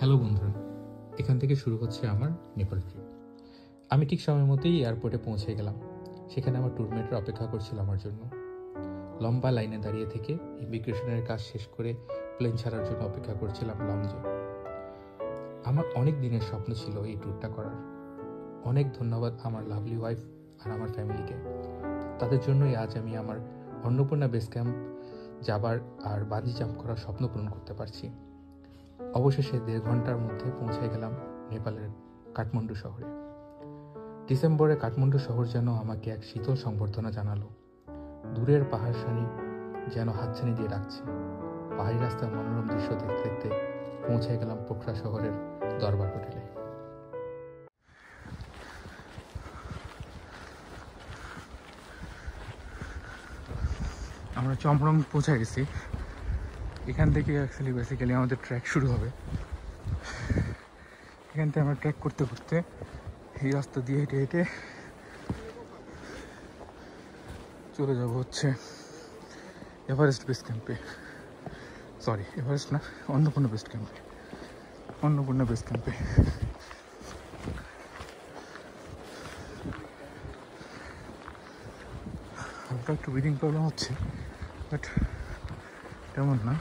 Hello বন্ধুরা, এখান থেকে শুরু হচ্ছে আমার নেপাল ট্রিপ। আমি ঠিক সময়ের মধ্যেই এয়ারপোর্টে পৌঁছে গেলাম। সেখানে আমার ট্যুরমেটরা অপেক্ষা করছিল আমার জন্য। লম্বা লাইনে দাঁড়িয়ে থেকে ইমিগ্রেশনের কাজ শেষ করে প্লেন ছাড়ার জন্য অপেক্ষা করছিলাম লঞ্চে। আমার অনেক দিনের স্বপ্ন ছিল এই ট্যুরটা করার। অনেক ধন্যবাদ আমার লাভলি ওয়াইফ আর আমার ফ্যামিলিকে। তাদের জন্যই আজ আমি আমার অন্নপূর্ণা বেস ক্যাম্প যাবার আর বাজি জাম্প করার স্বপ্ন পূরণ করতে পারছি। অবশেষে 1.5 ঘন্টার মধ্যে পৌঁছে গেলাম নেপালের কাঠমান্ডু শহরে। ডিসেম্বরে কাঠমান্ডু শহর যেন আমাকে এক শীতল সংবর্ধনা জানালো। দূরের পাহাড় সারি যেন হাতছানি দিয়ে ডাকছে। পাহাড়ি রাস্তার মনোরম দৃশ্য দেখতে দেখতে পৌঁছে গেলাম পোখরা শহরের দরবার হোটেলে। আমরা চমরং পৌঁছে গেছি। এখান থেকে বেসিক্যালি আমাদের ট্র্যাক শুরু হবে। এখান থেকে আমরা ট্র্যাক করতে করতে এই রাস্তা দিয়ে হেঁটে হেঁটে চলে যাব হচ্ছে এভারেস্ট বেস ক্যাম্পে। সরি, এভারেস্ট না, অন্নপূর্ণা বেস ক্যাম্পে। অন্নপূর্ণা বেস ক্যাম্পে হালকা একটু ব্রিদিং প্রবলেম হচ্ছে, বাট তেমন না।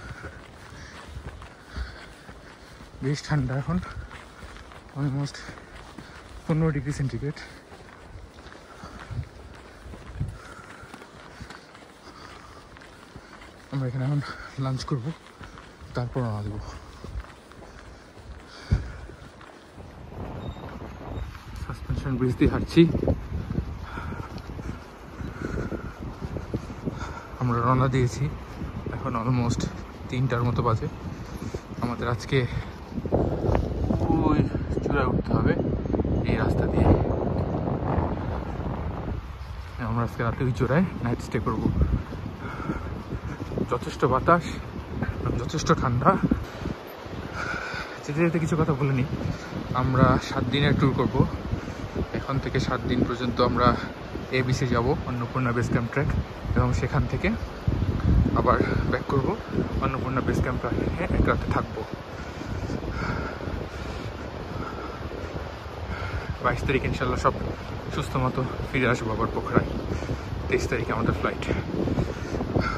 বেশ ঠান্ডা এখন, অলমোস্ট 15 ডিগ্রি সেন্টিগ্রেড। আমরা এখানে এখন লাঞ্চ করব, তারপর রওনা দেবো। সাসপেনশন ব্রিজ দিয়ে হাঁটছি। আমরা রওনা দিয়েছি, এখন অলমোস্ট 3টার মতো বাজে। আমাদের আজকে ওই চূড়ায় উঠতে হবে এই রাস্তা দিয়ে। আমরা আজকে রাতে ওই চূড়ায় নাইট স্টে করব। যথেষ্ট বাতাস, যথেষ্ট ঠান্ডা। যেতে যেতে কিছু কথা বলে নিই। আমরা 7 দিনের ট্যুর করব। এখন থেকে 7 দিন পর্যন্ত আমরা ABC যাব, অন্নপূর্ণা বেস ক্যাম্প ট্র্যাক, এবং সেখান থেকে আবার ব্যাক করব অন্নপূর্ণা বেস ক্যাম্প ট্র্যাকে। এক রাতে থাকবো। 22 তারিখ ইনশাল্লাহ সব সুস্থ মতো ফিরে আসবো আবার পোখরায়। 23 তারিখে আমাদের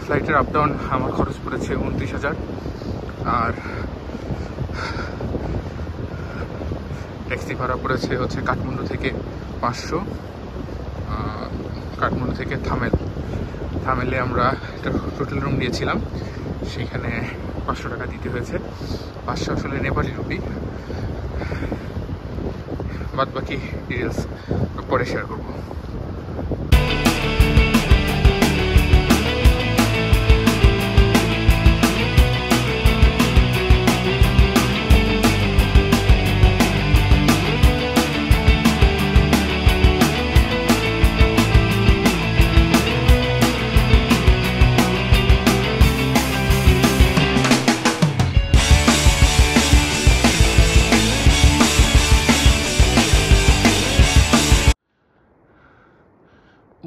ফ্লাইটের আপ ডাউন আমার খরচ পড়েছে 29,000, আর ট্যাক্সি ভাড়া পড়েছে হচ্ছে কাঠমান্ডু থেকে 500, কাঠমান্ডু থেকে থামেলে আমরা একটা হোটেল রুম নিয়েছিলাম, সেখানে 500 টাকা দিতে হয়েছে। 500 আসলে নেপালি রুপি। বাদ বাকি ডিটেলস পরে শেয়ার করবো।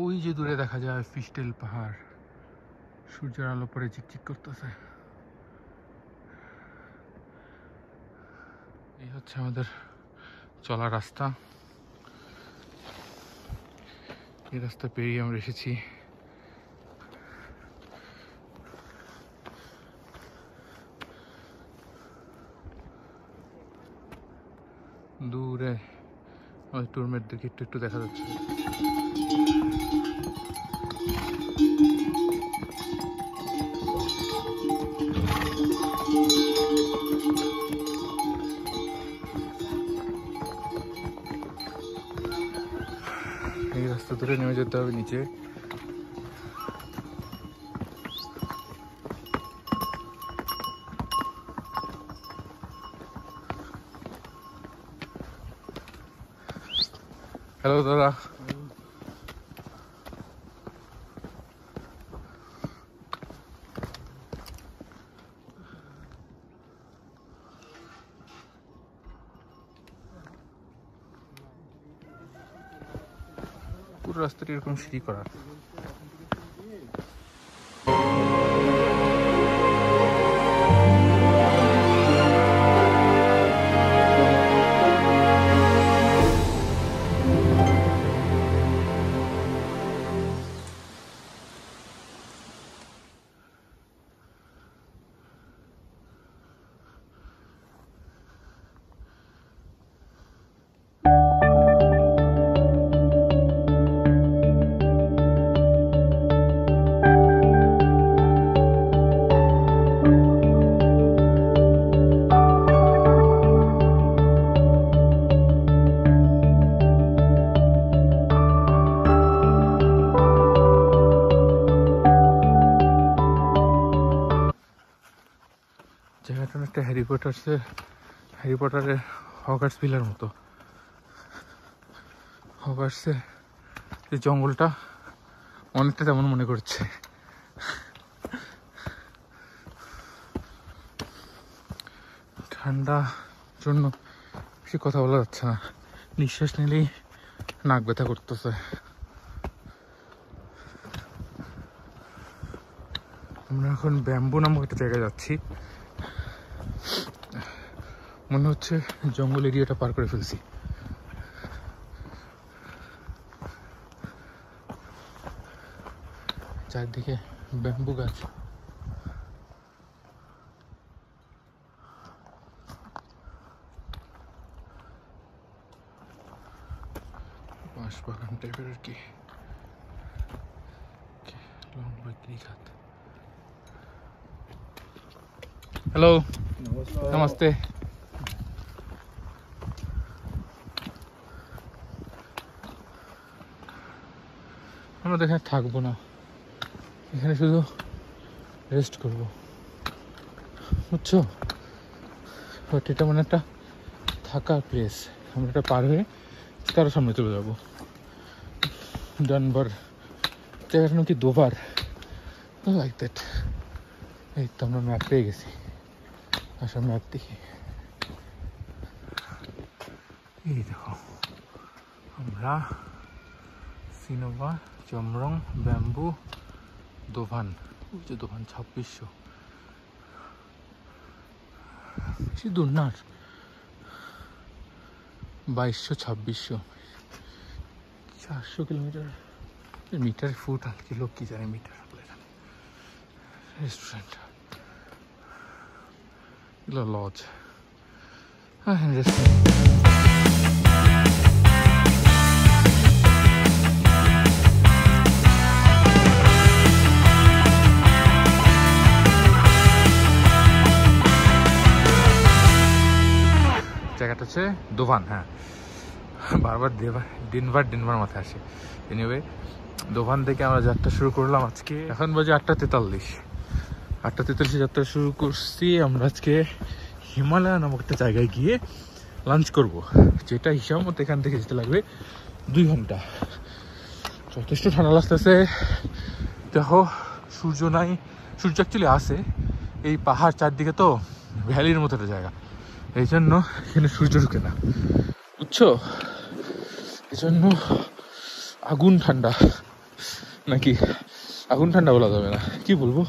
ওই যে দূরে দেখা যায় ফিস্টেল পাহাড়, সূর্যের আলো পরে চিকচিক করতেছে। এই হচ্ছে আমাদের চলার রাস্তা। এই রাস্তা পেরিয়ে আমরা এসেছি দূরে। আমাদের ট্যুরমেটদেরকে একটু একটু দেখা যাচ্ছে। এই রাস্তা ধরে নেমে যেতে হবে নিচে। হ্যালো দাদা। পুরো রাস্তাটি এরকম সিঁড়ি করা। হ্যারি পটারের হগার্স ভিলের মতো। হগার্সের এই জঙ্গলটা অনেকটা তেমন মনে করছে। ঠান্ডা জন্য বেশি কথা বলা যাচ্ছে না, নিঃশ্বাস নিলেই নাক ব্যথা করতেছে। আমরা এখন ব্যাম্বু নামক একটা জায়গায় যাচ্ছি। মনে হচ্ছে জঙ্গল এরিয়াটা পার করে ফেলছি। চারদিকে ব্যাম্বু গাছ। বাঁশ বাগান টাইপের আর কি। হ্যালো, নমস্তে। আমরা তো এখানে থাকবো না, এখানে শুধু রেস্ট করবো, বুঝছো? বাট এটা মানে একটা থাকার প্লেস। আমরা এটা পার হয়ে তার সামনে চলে যাবো। ডানবার জায়গাটা নাকি দোবার, লাইক দ্যাট। এই তো আমরা ম্যাপ পেয়ে গেছি। আসা ম্যাপ দেখি। এই দেখো, আমরা সিনোভা, চমরং, ব্যাম্বু, দোভান। ওই যে দোভান 2600, বেশি দূর না, 2200-2600, 400 কিলোমিটার। মিটার ফুট আর কিলো কি জানে, মিটার রেস্টুরেন্ট, এগুলো লজ। হ্যাঁ, রেস্টুরেন্ট। জায়গাটা হচ্ছে দোভান। হ্যাঁ, বারবার ডেনভার মাথায় আসে। এনিওয়ে, দোভান থেকে আমরা যাত্রা শুরু করলাম আজকে। এখন বাজে 8:43। 8:43 যাত্রা শুরু করছি। আমরা আজকে হিমালয় নামক একটা জায়গায় গিয়ে লাঞ্চ করব, যেটা হিসাব মতো এখান থেকে যেতে লাগবে 2 ঘন্টা। যথেষ্ট ঠান্ডা লাগতেছে। দেখো, সূর্য নাই, সূর্য অ্যাকচুয়ালি আসে। এই পাহাড় চারদিকে তো ভ্যালির মতো একটা জায়গা, এই জন্য এখানে সূর্য ঢুকে না, বুঝছো? এই জন্য আগুন ঠান্ডা, নাকি আগুন ঠান্ডা বলা যাবে না, কি বলবো,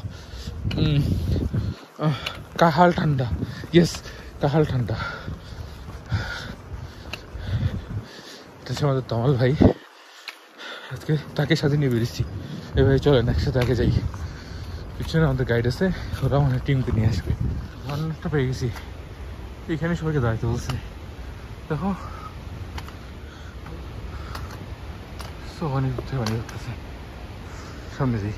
কাহাল ঠান্ডা। ইয়েস, কাহাল ঠান্ডা। এটা হচ্ছে আমাদের তমাল ভাই। আজকে তাকে সাথে নিয়ে বেরিয়েছি। এভাবে চলেন একসাথে আগে যাই। পিছনে আমাদের গাইড আছে, ওরা আমাদের টিমকে নিয়ে আসবে। ভালোটা পেয়ে গেছি। এখানে সবাইকে দাঁড়াইতে বলছে। দেখো, অনেক বানিয়ে করতেছে। সামনে যাই।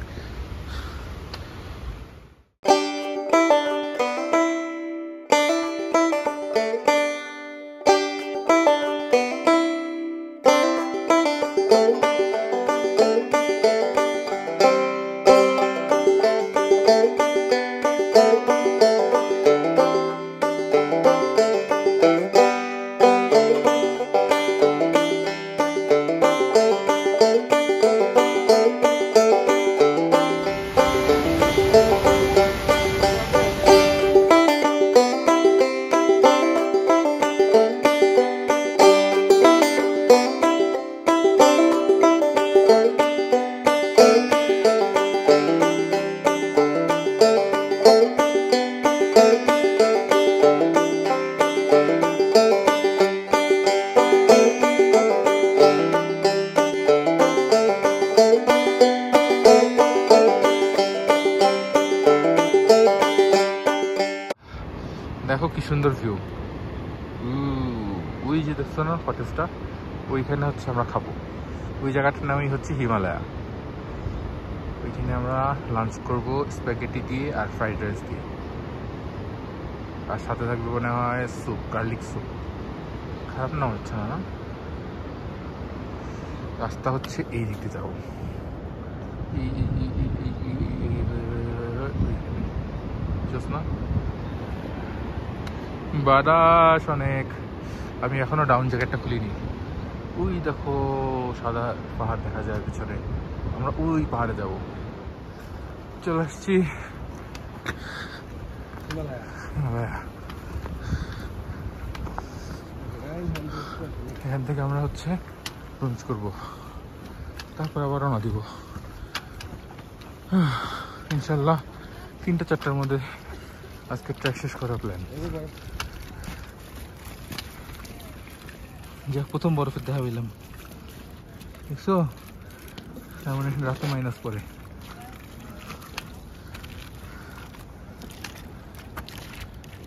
দেখো কি সুন্দর ভিউ। ওই যে দেখছো না কটেজটা, ওইখানে হচ্ছে আমরা খাবো। ওই জায়গাটার নামই হচ্ছে হিমালয়া। ওইখানে আমরা লাঞ্চ করবো স্প্যাগেটি দিয়ে আর ফ্রাইড রাইস দিয়ে, আর সাথে থাকবে মনে হয় স্যুপ, গার্লিক স্যুপ। খারাপ না হচ্ছে না, না? রাস্তা হচ্ছে এই দিকে যাবো। না বাতাস অনেক। আমি এখনো ডাউন জ্যাকেটটা খুলিনি। ওই দেখো সাদা পাহাড় দেখা যায় পিছনে, আমরা ওই পাহাড়ে যাব। চলে আসছি এখান থেকে। আমরা হচ্ছে লঞ্চ করবো, তারপর আবার রওনা দিব ইনশাল্লাহ। 3টা-4টার মধ্যে আজকে ট্র্যাক শেষ করার প্ল্যান। যা প্রথম বরফের দেখা পেলাম, দেখছো? তার মানে রাতে মাইনাস পরে।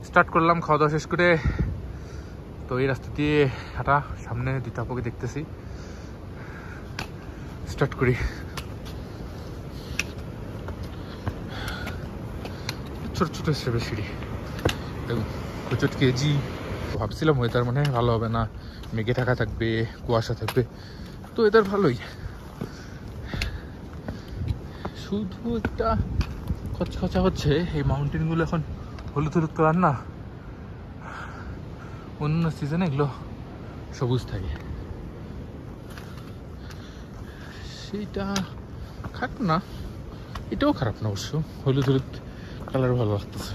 স্টার্ট করলাম খাওয়া দাওয়া শেষ করে। তো এই রাস্তা দিয়ে হাঁটা, সামনে 2টা আপুকে দেখতেছি। স্টার্ট করি। ছোট ছোট স্টেপের সিঁড়ি, প্রচুর কেজি। ভাবছিলাম ওয়েদার মানে ভালো হবে না, মেঘে ঢাকা থাকবে, কুয়াশা থাকবে। তো ওয়েদার ভালোই, শুধু একটা খচখচা হচ্ছে এই মাউন্টেনগুলো এখন হলুদ হলুদ কালার না, অন্য সিজনে এগুলো সবুজ থাকে। সেইটা খারাপ না, এটাও খারাপ না অবশ্য, হলুদ হলুদ কালার ভালো লাগতেছে।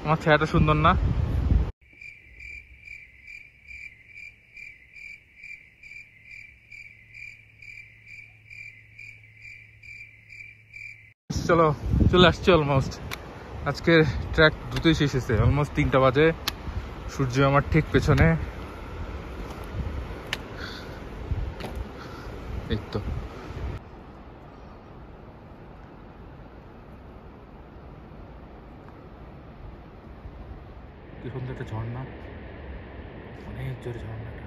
আমার ছায়াটা সুন্দর না? চলো, চলে আসছি অলমোস্ট। আজকের ট্র্যাক দ্রুতই শেষ হয়েছে, অলমোস্ট 3টা বাজে। সূর্য আমার ঠিক পেছনে, এই তো। কি সুন্দর একটা ঝর্ণা, অনেক জোরে ঝর্ণাটা।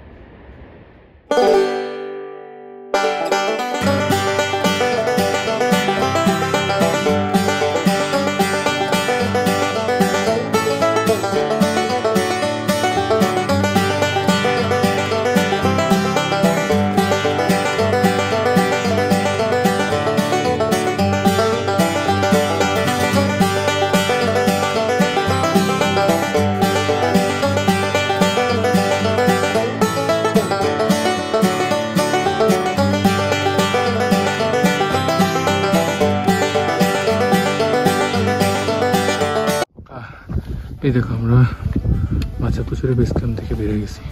এই দেখো আমরা মাচাপুচুরে বেস ক্যাম্প থেকে বেরিয়ে গেছি।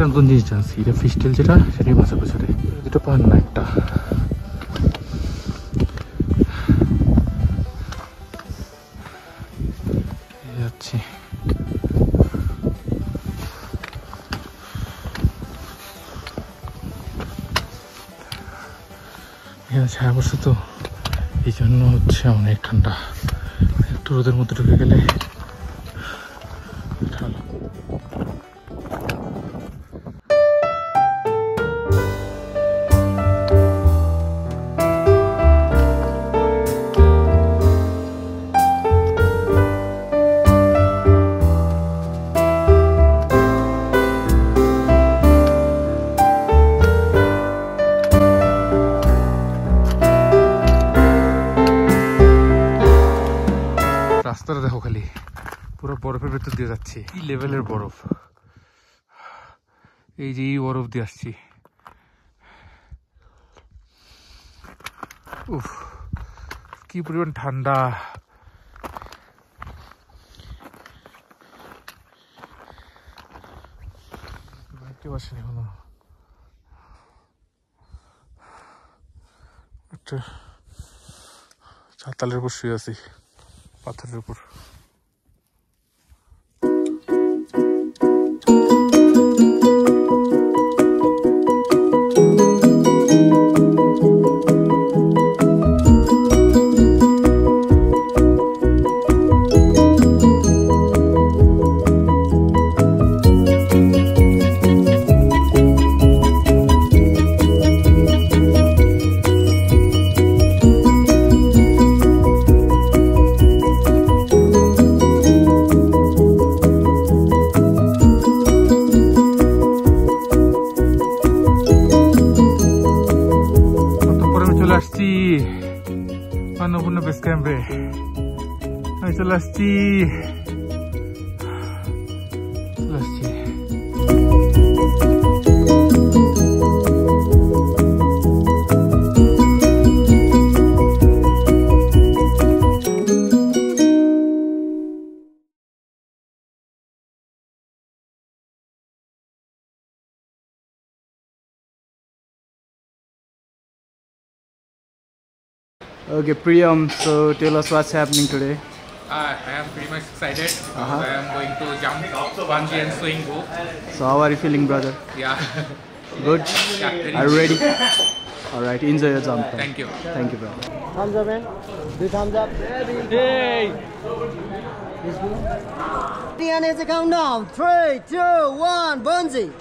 নতুন জিনিস জানছি, এটা ফিস্টেল যেটা, সেটাই মাচাপুচুরে। দুটো পাহাড় না, একটা। যাচ্ছি এখানে ছায়া বসে তো, এই জন্য হচ্ছে অনেক ঠান্ডা। একটু রোদের মধ্যে ঢুকে গেলে ঠান্ডা। রাস্তাটা দেখো খালি, পুরো বরফের ভেতর দিয়ে যাচ্ছি। কি লেভেলের বরফ! এই যে এই বরফ দিয়ে আসছি। উফ, কি পরিমাণ ঠান্ডা! কেউ আসেনি এখনো। একটা চাতালের উপর শুয়ে আছি, পাথরের উপর। अन्नपूर्णा बेस क्याम्पे আমি চলে আসছি Okay, Priyam, so tell us what's happening today. I am pretty much excited. I am going to jump bungee and swing both. So how are you feeling, brother? Yeah. Good? Yeah, Are you ready? Alright, enjoy your jump. Thank you. Thank you, brother. Thumbs up, man. Do thumbs up. Hey! Diana is a countdown. 3, 2, 1, bungee.